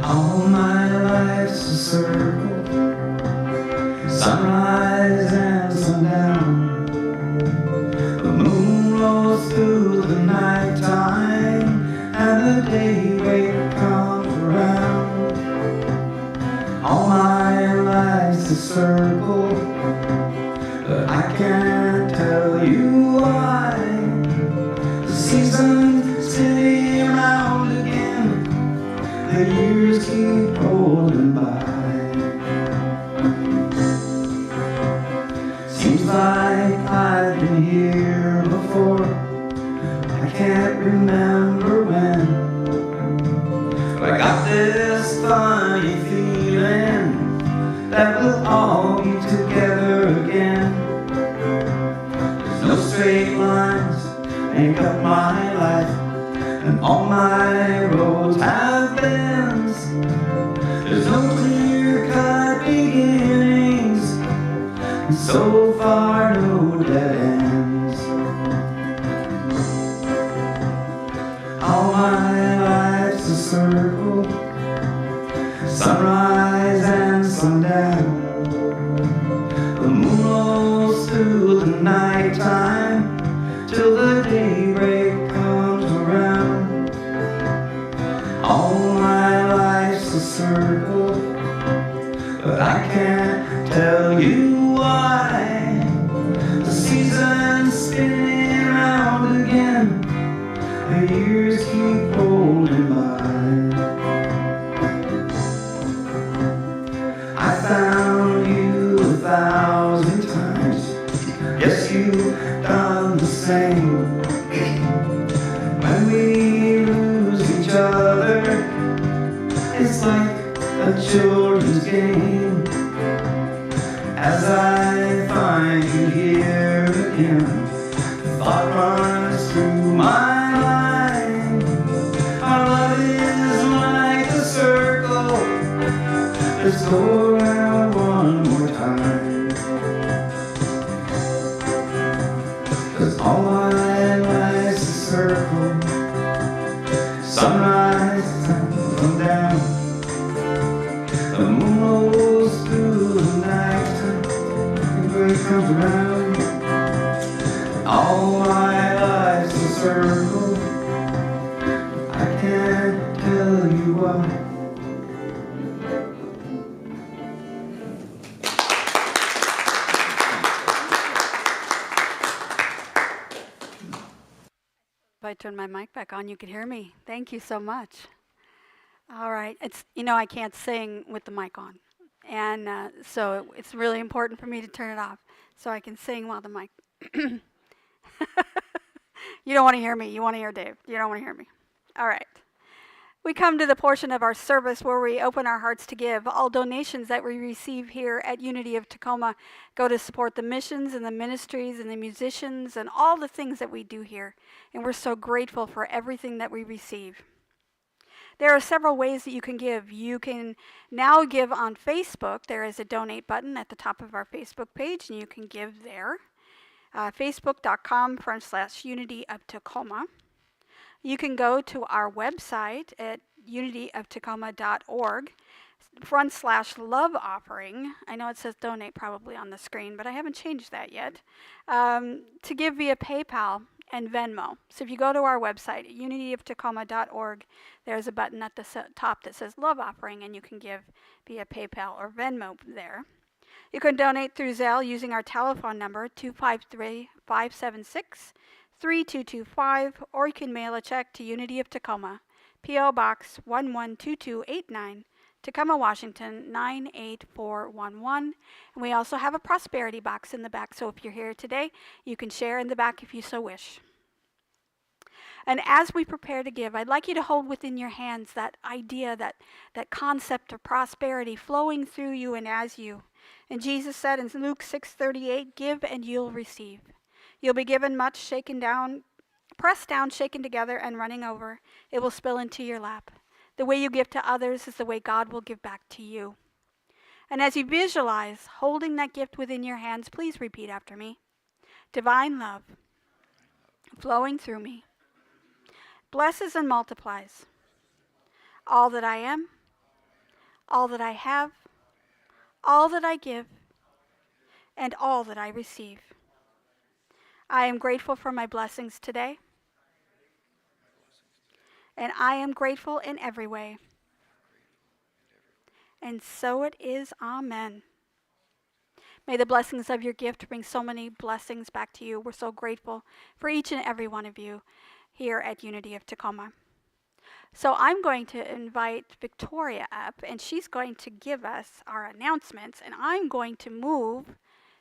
All my life's a circle, sunrise and sundown. The moon rolls through the nighttime, and the daybreak comes around. All my life's a circle, but I can't tell you why. The seasons spin around again, the years keep rolling by. Seems like I've been here before, I can't remember when. But I got this funny feeling that we'll all be together again. There's no straight lines make up my life, and all my roads have bends. There's no clear-cut beginnings, and so far no dead ends. All my life's a circle, sunrise and sundown. The moon rolls through the nighttime till the daybreak comes around. All my life's a circle, but I can't tell you why. The seasons spin around again, the years keep rolling by. I found you 1,000 times, yes, you've done the same. same. When we lose each other, it's like a children's game. As I find you here again, thought runs through my mind. Our love is like a circle. Let's go around one more time. 'Cause all my life's a circle. Sunrise, sundown. The moon rolls through the night. The day comes around. All my life's a circle. I can't tell you why. If I turn my mic back on, you could hear me. Thank you so much. All right. I can't sing with the mic on. And so it's really important for me to turn it off so I can sing while the mic. You don't want to hear me. You want to hear Dave. You don't want to hear me. All right. We come to the portion of our service where we open our hearts to give. All donations that we receive here at Unity of Tacoma go to support the missions and the ministries and the musicians and all the things that we do here. And we're so grateful for everything that we receive. There are several ways that you can give. You can now give on Facebook. There is a donate button at the top of our Facebook page, and you can give there. Facebook.com/Unity of Tacoma. You can go to our website at unityoftacoma.org /love offering. I know it says donate probably on the screen, but I haven't changed that yet. To give via PayPal and Venmo. So if you go to our website, unityoftacoma.org, there's a button at the top that says love offering, and you can give via PayPal or Venmo there. You can donate through Zelle using our telephone number, 253-576-3225, or you can mail a check to Unity of Tacoma, P.O. Box 112289, Tacoma, Washington 98411. And we also have a prosperity box in the back, so if you're here today, you can share in the back if you so wish. And as we prepare to give, I'd like you to hold within your hands that idea, that concept of prosperity flowing through you and as you. And Jesus said in Luke 6:38, give and you'll receive. You'll be given much, shaken down, pressed down, shaken together, and running over. It will spill into your lap. The way you give to others is the way God will give back to you. And as you visualize holding that gift within your hands, please repeat after me. Divine love flowing through me blesses and multiplies all that I am, all that I have, all that I give, and all that I receive. I am grateful for my blessings today, and I am grateful in every way. And so it is. Amen. May the blessings of your gift bring so many blessings back to you. We're so grateful for each and every one of you here at Unity of Tacoma. So I'm going to invite Victoria up, and she's going to give us our announcements, and I'm going to move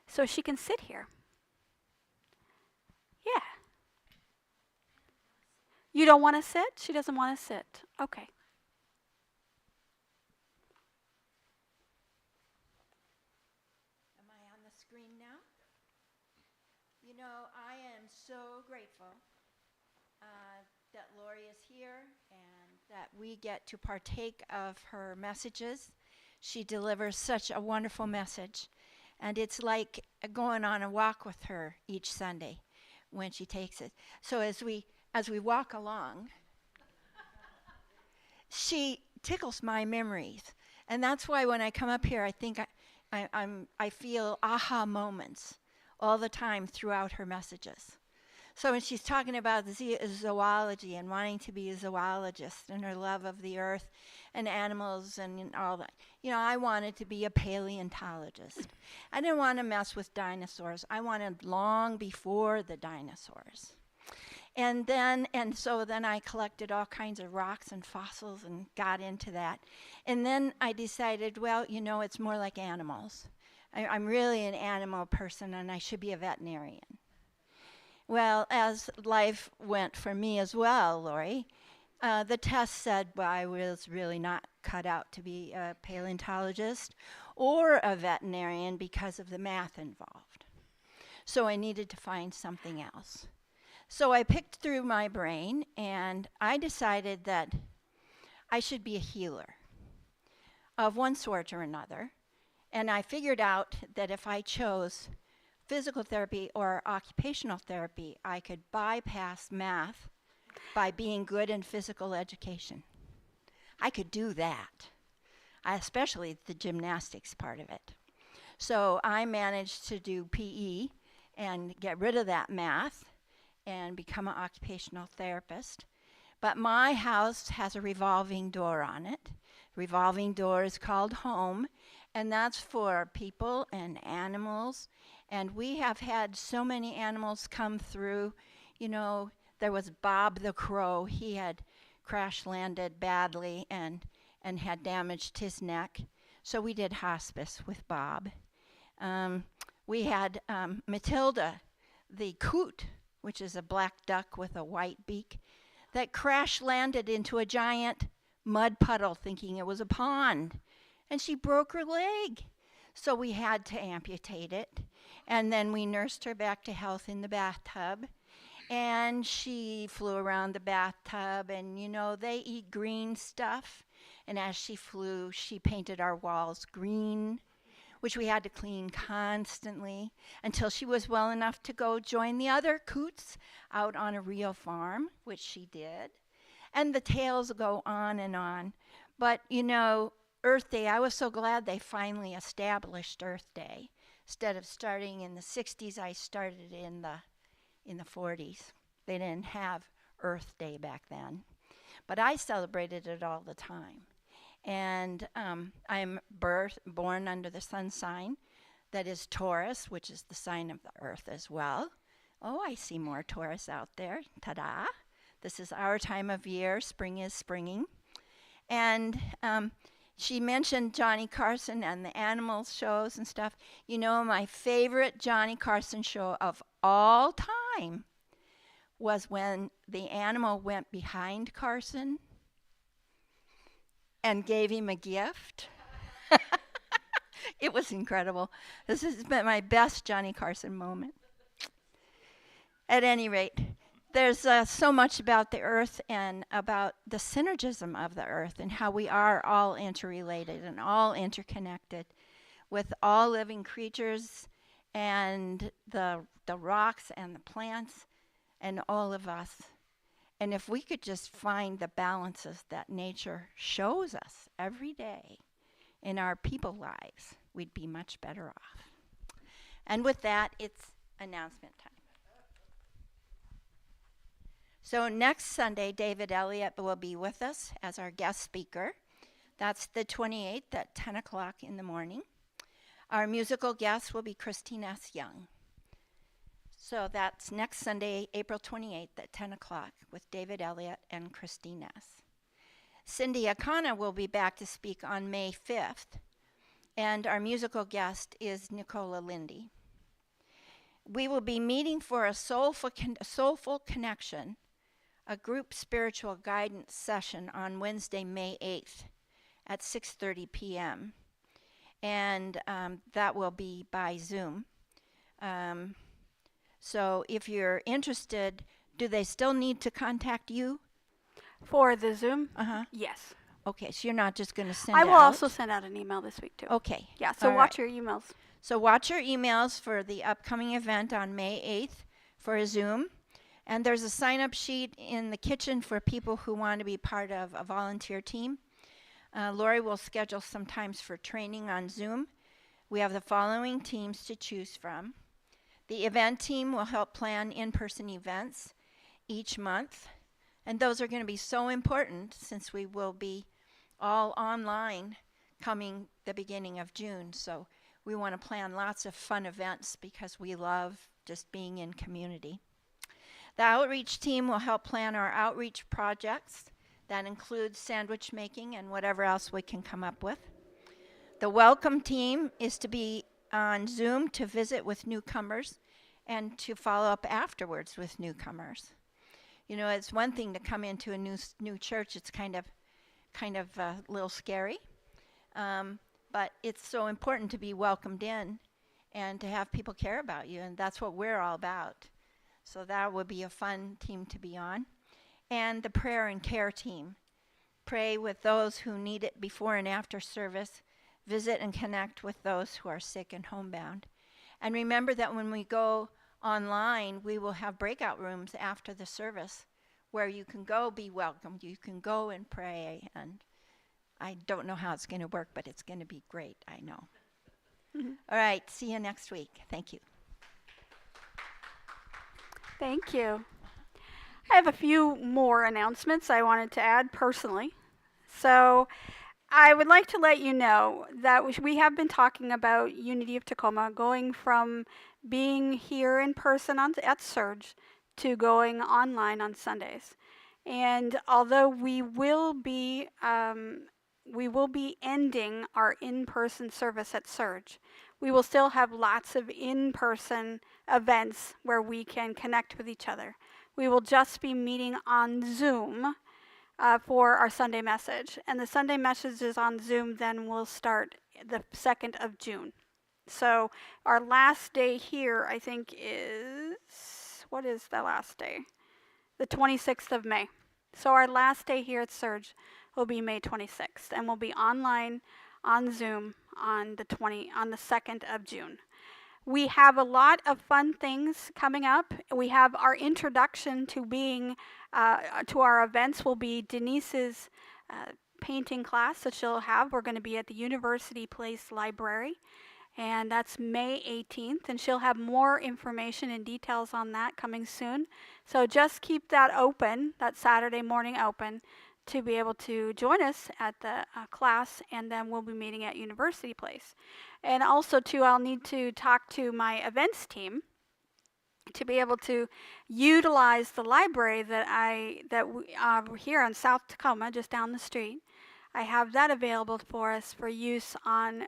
so she can sit here. Yeah. You don't want to sit? She doesn't want to sit. Okay. Am I on the screen now? You know, I am so grateful that Lori is here and that we get to partake of her messages. She delivers such a wonderful message, and it's like going on a walk with her each Sunday when she takes it. So as we walk along, she tickles my memories, and that's why when I come up here, I think I feel aha moments all the time throughout her messages. So when she's talking about zoology and wanting to be a zoologist and her love of the earth and animals and all that, you know, I wanted to be a paleontologist. I didn't want to mess with dinosaurs. I wanted long before the dinosaurs. And so then I collected all kinds of rocks and fossils and got into that. And then I decided, well, you know, it's more like animals. I'm really an animal person, and I should be a veterinarian. Well, as life went for me as well, Lori, the test said I was really not cut out to be a paleontologist or a veterinarian because of the math involved. So I needed to find something else. So I picked through my brain and I decided that I should be a healer of one sort or another. And I figured out that if I chose physical therapy or occupational therapy, I could bypass math by being good in physical education. I could do that, especially the gymnastics part of it. So I managed to do PE and get rid of that math and become an occupational therapist. But my house has a revolving door on it. Revolving door is called home, and that's for people and animals. And we have had so many animals come through. You know, there was Bob the Crow. He had crash landed badly and had damaged his neck. So we did hospice with Bob. We had Matilda, the coot, which is a black duck with a white beak, that crash landed into a giant mud puddle thinking it was a pond. And she broke her leg. So we had to amputate it. And then we nursed her back to health in the bathtub. And she flew around the bathtub. And, you know, they eat green stuff. And as she flew, she painted our walls green, which we had to clean constantly until she was well enough to go join the other coots out on a real farm, which she did. And the tales go on and on. But, you know, Earth Day, I was so glad they finally established Earth Day. Instead of starting in the 60s, I started in the 40s. They didn't have Earth Day back then. But I celebrated it all the time. And I'm born under the sun sign that is Taurus, which is the sign of the earth as well. Oh, I see more Taurus out there. Ta-da! This is our time of year. Spring is springing. And she mentioned Johnny Carson and the animal shows and stuff. You know, my favorite Johnny Carson show of all time was when the animal went behind Carson and gave him a gift. It was incredible. This has been my best Johnny Carson moment. At any rate, there's so much about the earth and about the synergism of the earth and how we are all interrelated and all interconnected with all living creatures and the rocks and the plants and all of us. And if we could just find the balances that nature shows us every day in our people lives, we'd be much better off. And with that, it's announcement time. So next Sunday, David Elliott will be with us as our guest speaker. That's the 28th at 10 o'clock in the morning. Our musical guest will be Christine S. Young. So that's next Sunday, April 28th at 10 o'clock with David Elliott and Christine S. Cindy Akana will be back to speak on May 5th, and our musical guest is Nicola Lindy. We will be meeting for a soulful connection, a group spiritual guidance session on Wednesday, May 8th at 6:30 p.m. And that will be by Zoom. So if you're interested, do they still need to contact you? For the Zoom? Uh-huh. Yes. Okay, so you're not just going to send I out? will also send out an email this week, too. Okay. Yeah, so All watch right. your emails. So watch your emails for the upcoming event on May 8th for a Zoom. And there's a sign-up sheet in the kitchen for people who want to be part of a volunteer team. Lori will schedule some times for training on Zoom. We have the following teams to choose from. The event team will help plan in-person events each month. And those are going to be so important since we will be all online coming the beginning of June. So we want to plan lots of fun events because we love just being in community. The outreach team will help plan our outreach projects. That includes sandwich making and whatever else we can come up with. The welcome team is to be on Zoom to visit with newcomers and to follow up afterwards with newcomers. You know, it's one thing to come into a new church. It's kind of a little scary, but it's so important to be welcomed in and to have people care about you, and that's what we're all about. So that would be a fun team to be on. And the prayer and care team. Pray with those who need it before and after service. Visit and connect with those who are sick and homebound. And remember that when we go online, we will have breakout rooms after the service where you can go be welcomed. You can go and pray. And I don't know how it's going to work, but it's going to be great, I know. All right, see you next week. Thank you. Thank you. I have a few more announcements I wanted to add personally. So I would like to let you know that we have been talking about Unity of Tacoma going from being here in person at Surge to going online on Sundays. And although we will be ending our in-person service at Surge, we will still have lots of in-person events where we can connect with each other. We will just be meeting on Zoom for our Sunday message. And the Sunday messages on Zoom then will start the 2nd of June. So our last day here, I think, what is the last day? The 26th of May. So our last day here at Surge will be May 26th, and we'll be online on Zoom on the 2nd of June. We have a lot of fun things coming up. We have our introduction to being to our events will be Denise's painting class that she'll have. We're going to be at the University Place Library, and that's May 18th, and she'll have more information and details on that coming soon. So just keep that open, that Saturday morning open, to be able to join us at the class, and then we'll be meeting at University Place. And also, too, I'll need to talk to my events team to be able to utilize the library that we here on South Tacoma, just down the street. I have that available for us for use on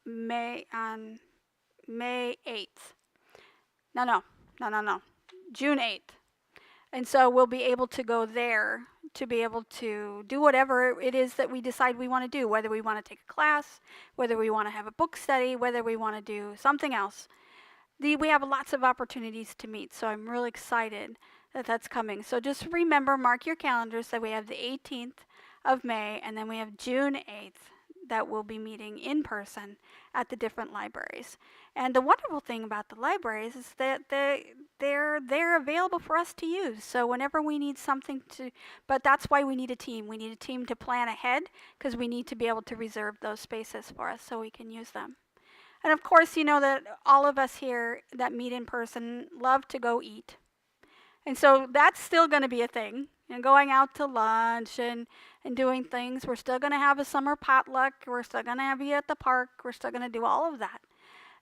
May 8th. No. June 8th. And so we'll be able to go there to be able to do whatever it is that we decide we want to do, whether we want to take a class, whether we want to have a book study, whether we want to do something else. We have lots of opportunities to meet, so I'm really excited that that's coming. So just remember, mark your calendars that we have the 18th of May, and then we have June 8th that we'll be meeting in person at the different libraries. And the wonderful thing about the libraries is that they're available for us to use. So whenever we need something but that's why we need a team. We need a team to plan ahead, because we need to be able to reserve those spaces for us so we can use them. And of course, you know that all of us here that meet in person love to go eat. And so that's still going to be a thing. And going out to lunch and doing things. We're still going to have a summer potluck. We're still going to have you at the park. We're still going to do all of that.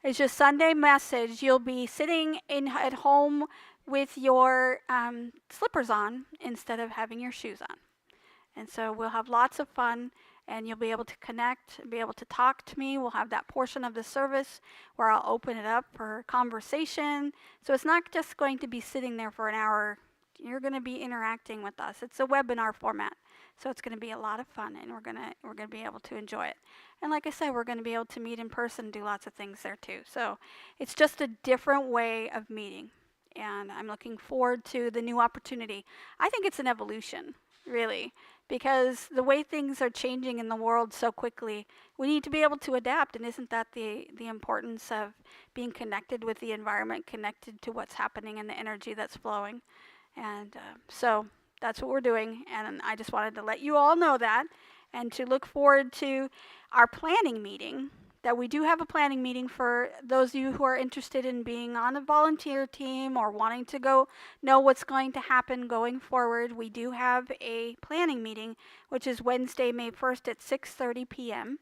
It's just Sunday message. You'll be sitting at home with your slippers on instead of having your shoes on. And so we'll have lots of fun, and you'll be able to connect, be able to talk to me. We'll have that portion of the service where I'll open it up for conversation. So it's not just going to be sitting there for an hour. You're going to be interacting with us. It's a webinar format, so it's going to be a lot of fun, and we're going to be able to enjoy it. And like I said, we're going to be able to meet in person, do lots of things there too. So it's just a different way of meeting, and I'm looking forward to the new opportunity. I think it's an evolution, really, because the way things are changing in the world so quickly, we need to be able to adapt. And isn't that the importance of being connected with the environment, connected to what's happening and the energy that's flowing? And so that's what we're doing, and I just wanted to let you all know that, and to look forward to our planning meeting, that we do have a planning meeting for those of you who are interested in being on a volunteer team or wanting to go know what's going to happen going forward. We do have a planning meeting, which is Wednesday, May 1st at 6:30 p.m.,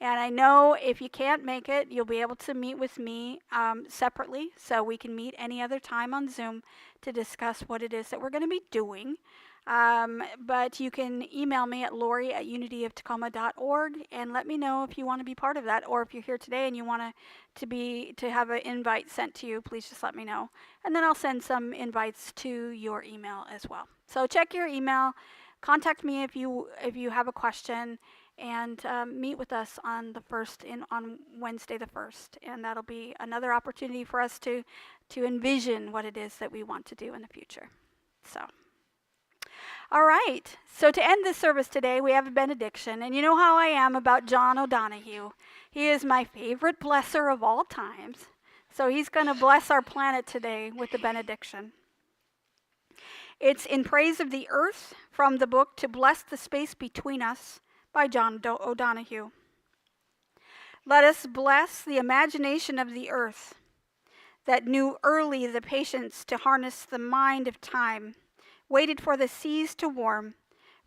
And I know if you can't make it, you'll be able to meet with me separately, so we can meet any other time on Zoom to discuss what it is that we're going to be doing. But you can email me at lori@unityoftacoma.org and let me know if you want to be part of that, or if you're here today and you want to have an invite sent to you, please just let me know. And then I'll send some invites to your email as well. So check your email, contact me if you have a question, and meet with us on on Wednesday the 1st. And that'll be another opportunity for us to envision what it is that we want to do in the future. So. All right, so to end this service today, we have a benediction. And you know how I am about John O'Donohue. He is my favorite blesser of all times. So he's going to bless our planet today with the benediction. It's in praise of the earth from the book To Bless the Space Between Us by John O'Donohue. Let us bless the imagination of the earth that knew early the patience to harness the mind of time, waited for the seas to warm,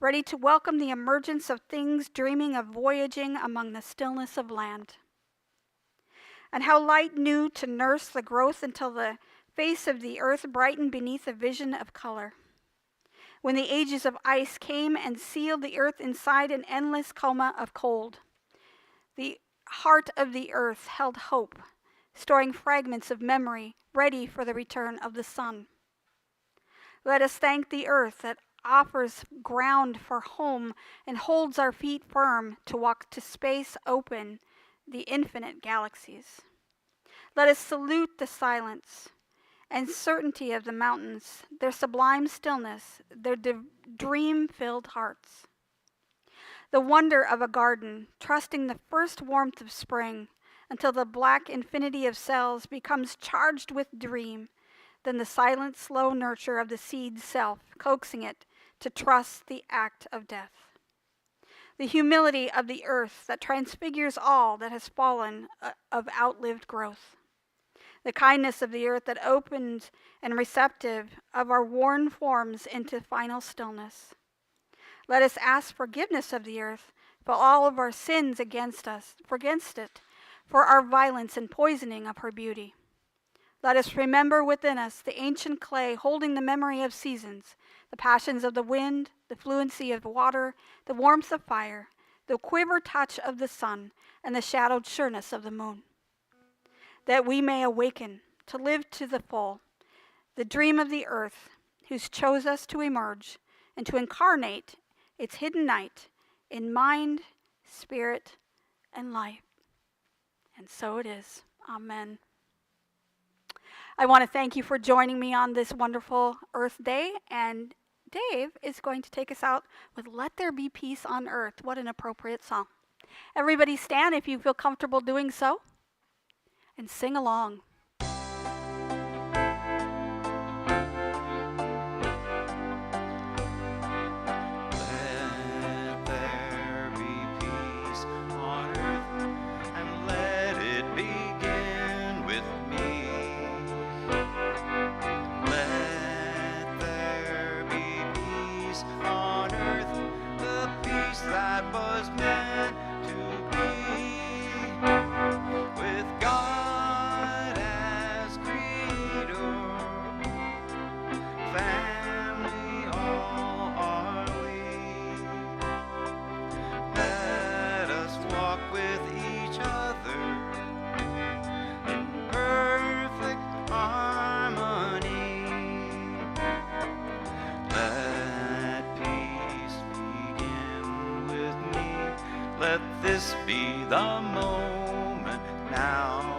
ready to welcome the emergence of things dreaming of voyaging among the stillness of land. And how light knew to nurse the growth until the face of the earth brightened beneath a vision of color. When the ages of ice came and sealed the earth inside an endless coma of cold, the heart of the earth held hope, storing fragments of memory ready for the return of the sun. Let us thank the earth that offers ground for home and holds our feet firm to walk to space open, the infinite galaxies. Let us salute the silence and certainty of the mountains, their sublime stillness, their dream-filled hearts. The wonder of a garden, trusting the first warmth of spring until the black infinity of cells becomes charged with dream, then the silent, slow nurture of the seed's self, coaxing it to trust the act of death. The humility of the earth that transfigures all that has fallen of outlived growth. The kindness of the earth that opens and receptive of our worn forms into final stillness. Let us ask forgiveness of the earth for all of our sins against it, for our violence and poisoning of her beauty. Let us remember within us the ancient clay holding the memory of seasons, the passions of the wind, the fluency of water, the warmth of fire, the quiver touch of the sun, and the shadowed sureness of the moon. That we may awaken to live to the full the dream of the earth, who's chose us to emerge and to incarnate its hidden night in mind, spirit, and life. And so it is. Amen. I want to thank you for joining me on this wonderful Earth Day, and Dave is going to take us out with Let There Be Peace on Earth. What an appropriate song. Everybody stand if you feel comfortable doing so, and sing along. Let this be the moment now.